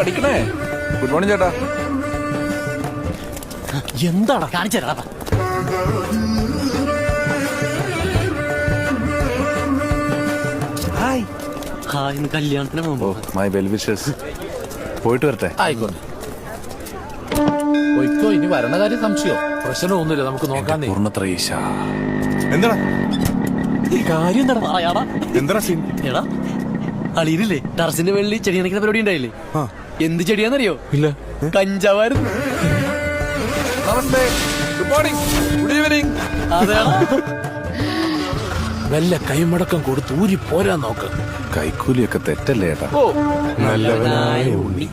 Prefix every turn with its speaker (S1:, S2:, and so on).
S1: പഠിക്കണേ. Good morning ചേട്ടാ.
S2: എന്താടാ കാണിച്ചേരാ?
S1: ഹായ്.
S2: ഹായ്, ഇന്ന് കല്യാണത്തിന്
S1: ഓ
S2: മുമ്പ്.
S1: My well wishes. പോയിട്ട് വരട്ടെ.
S3: ആയിക്കോട്ടെ, പോയിക്കോ. ഇനി വരണ കാര്യം സംശയോ? പ്രശ്നമൊന്നുമില്ല, നമുക്ക് നോക്കാം.
S1: പൂർണ്ണത്ര ഈശ. എന്താടാ
S2: കാര്യം എന്താടാ പറയാടാ?
S1: എന്താ സീൻ?
S2: എടാ അളിയിലില്ലേ ടെറസിന്റെ വെള്ളി ചെടി നനയ്ക്കുന്ന പരിപാടി ഉണ്ടായില്ലേ? എന്ത് ചെടിയാന്നറിയോ?
S1: ഇല്ല.
S2: കഞ്ചാവായിരുന്നു.
S1: നമസ്തേ, ഗുഡ് മോർണിംഗ്, ഗുഡ് ഈവനിങ്.
S2: അതെടാ.
S3: വല്ല കൈമടക്കം കൊടുത്ത് ഊരി പോരാൻ നോക്ക്.
S1: കൈക്കൂലിയൊക്കെ തെറ്റല്ലേ ചേട്ടാ?
S3: ഓ, നല്ലവനായ ഉണ്ണി.